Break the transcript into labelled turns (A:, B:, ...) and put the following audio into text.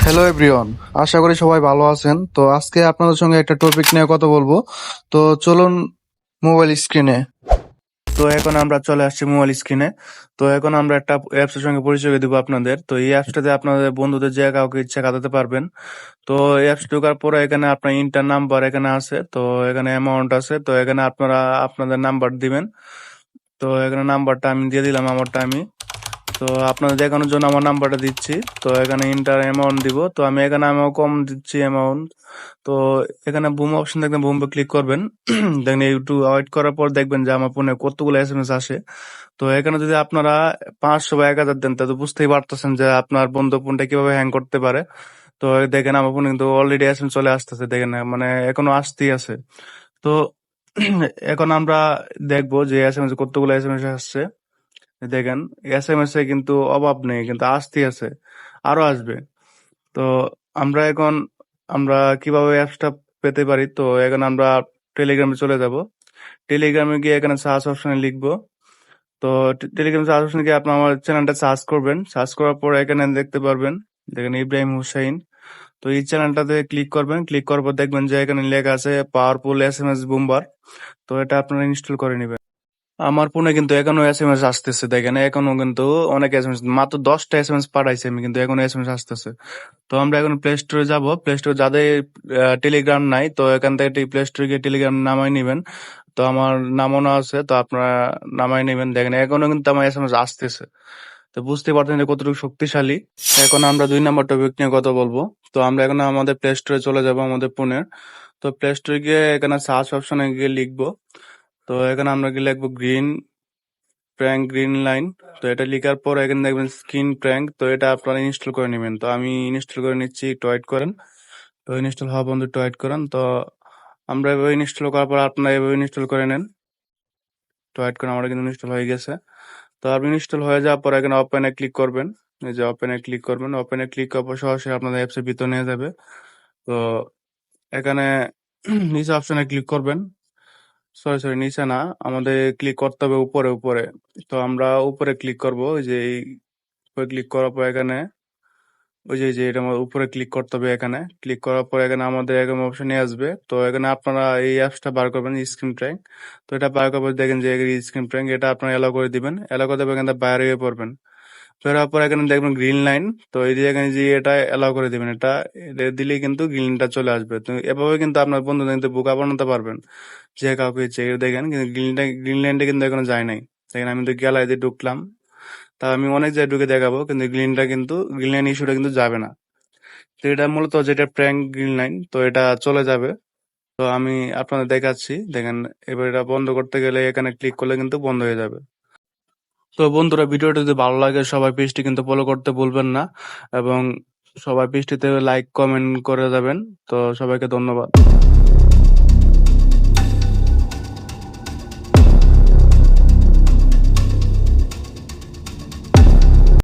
A: Hello everyone, আশা করি সবাই ভালো আছেন। তো আজকে আপনাদের সঙ্গে একটা টপিক নিয়ে কথা বলবো। তো চলুন মোবাইল স্ক্রিনে। তো এখন আমরা চলে আসছি মোবাইল স্ক্রিনে। তো এখন আমরা একটা অ্যাপস এর সঙ্গে পরিচয় দিব আপনাদের। তো এই অ্যাপসটাতে আপনাদের বন্ধুদের যে কাউকে ইচ্ছা কাটাতে পারবেন। তো এই অ্যাপস ঢোকার পরে এখানে আপনার ইন্টার নাম্বার এখানে আছে, তো এখানে অ্যামাউন্ট আছে, তো এখানে আপনারা আপনাদের নাম্বার দিবেন। তো এখানে নাম্বারটা আমি দিয়ে দিলাম, আমারটা আমি। তো আপনাদের দেখানোর জন্য আমার নাম্বারটা দিচ্ছি। তো এখানে ইন্টার অ্যামাউন্ট দিব, তো আমি এখানে আমিও কম দিচ্ছি অ্যামাউন্ট। তো এখানে বুম অপশন দেখবেন, বুমে ক্লিক করবেন। দেখেন একটু ওয়েট করার পর দেখবেন যে আমার ফোনে কতগুলো এসএমএস আসে। তো এখানে যদি আপনারা 500 বা 1000 দেন তাহলে বুঝতেই পারতেছেন যে আপনার বন্ধু ফোনটা কিভাবে হ্যাং করতে পারে। তো দেখেন আমার ফোনে কিন্তু অলরেডি এসএমএস চলে আসতেছে, দেখেন মানে এখনো আসতেই আছে। তো এখন আমরা দেখবো যে এসএমএস কতগুলো এসএমএস আসছে। দেখেন এসএমএস এ কিন্তু অভাব নেই, কিন্তু আসতেই আছে, আরো আসবে। তো আমরা এখন আমরা কিভাবে অ্যাপসটা পেতে পারি, তো এখন আমরা টেলিগ্রামে চলে যাব। টেলিগ্রামে গিয়ে এখানে সার্চ অপশনে লিখবো। তো টেলিগ্রাম সার্চ অপশনে গিয়ে আপনি আমার চ্যানেলটা সার্চ করবেন। সার্চ করার পর এখানে দেখতে পারবেন, দেখেন ইব্রাহিম হুসাইন। তো এই চ্যানেলটাতে ক্লিক করবেন। ক্লিক করার পর দেখবেন যে এখানে লেখা আছে পাওয়ারফুল এসএমএস বুম্বার। তো এটা আপনারা ইনস্টল করে নেবেন। আমার ফোনে কিন্তু এখনো এসএমএস আসতেছে, দেখেন এখনো কিন্তু অনেক এসএমএস, মাত্র 10টা এসএমএস পাঠাইছে আমি, কিন্তু এখনো এসএমএস আসতেছে। তো আমরা এখন প্লে স্টোরে যাব। প্লে স্টোরে যাদের টেলিগ্রাম নাই, তো এখান থেকে প্লে স্টোরে গিয়ে টেলিগ্রাম নামাই নিবেন। তো আমার নামানো আছে, তো আপনারা নামাই নেবেন। দেখেন এখনো কিন্তু আমার এসএমএস আসতেছে। তো বুঝতে পারছেন যে কতটুকু শক্তিশালী। এখন আমরা 2 নম্বর টপিক নিয়ে কথা বলবো। তো আমরা এখন আমাদের প্লে স্টোরে চলে যাব, আমাদের ফোনের। তো প্লে স্টোরে গিয়ে এখানে সার্চ অপশনে গিয়ে লিখবো। তো এখানে আমরা গিয়ে লিখবো গ্রিন প্র্যাঙ্ক গ্রিন লাইন। তো এটা লেখার পর এখানে দেখবেন স্ক্রিন প্র্যাঙ্ক, তো এটা আপনারা ইনস্টল করে নেবেন। তো আমি ইনস্টল করে নিচ্ছি, একটু ওয়েট করেন। তো ইনস্টল হওয়া বন্ধু একটু ওয়েট করেন। তো আমরা এভাবে ইনস্টল করার পর আপনারা এভাবে ইনস্টল করে নেন। তো ওয়েট করেন, আমার কিন্তু ইনস্টল হয়ে গেছে। তো আপনি ইনস্টল হয়ে যাওয়ার পর এখানে ওপেনে ক্লিক করবেন। এই যে ওপেনে ক্লিক করবেন, ওপেনে ক্লিক করার পর সরাসরি আপনাদের অ্যাপসের ভিতর নিয়ে যাবে। তো এখানে নিচে অপশনে ক্লিক করবেন। সরি সরি, নিচে না, আমাদের ক্লিক করতে হবে উপরে উপরে। তো আমরা উপরে ক্লিক করবো, ওই যে উপরে ক্লিক করার পর এখানে ওই যে এটা আমার উপরে ক্লিক করতে হবে। এখানে ক্লিক করার পর এখানে আমাদের এরকম অপশন নিয়ে আসবে। তো এখানে আপনারা এই অ্যাপসটা বার করবেন, স্ক্রিন প্র্যাঙ্ক। তো এটা বার করার পর দেখেন যে স্ক্রিন প্র্যাঙ্ক, এটা আপনারা এলাও করে দিবেন। এলাও করে দেবেন, এখানে বাইরে হয়ে পড়বেন। বের হওয়ার পর এখানে দেখবেন গ্রিন লাইন। তো এই যে এখানে যে এটা এলাও করে দিবেন, এটা দিলেই কিন্তু গ্রিনটা চলে আসবে। তো এভাবে কিন্তু আপনার বন্ধু কিন্তু বোকা বানাতে পারবেন যে কাউকে ইচ্ছে। এটা দেখেন কিন্তু গ্রিন লাইনটা কিন্তু এখনো যায় নাই। দেখেন আমি তো গ্যালারি দিয়ে ঢুকলাম, তা আমি অনেক জায়গায় ঢুকে দেখাবো, কিন্তু গ্রিন লাইন ইস্যুটা কিন্তু যাবে না। তো এটা মূলত যেটা প্র্যাঙ্ক গ্রিন লাইন, তো এটা চলে যাবে। তো আমি আপনাদের দেখাচ্ছি, দেখেন এবার এটা বন্ধ করতে গেলে এখানে ক্লিক করলে কিন্তু বন্ধ হয়ে যাবে। তো বন্ধুরা, ভিডিওটা যদি ভালো লাগে সবাই পেজটি কিন্তু ফলো করতে ভুলবেন না, এবং সবাই পেজটিতে লাইক কমেন্ট করে যাবেন। তো সবাইকে ধন্যবাদ।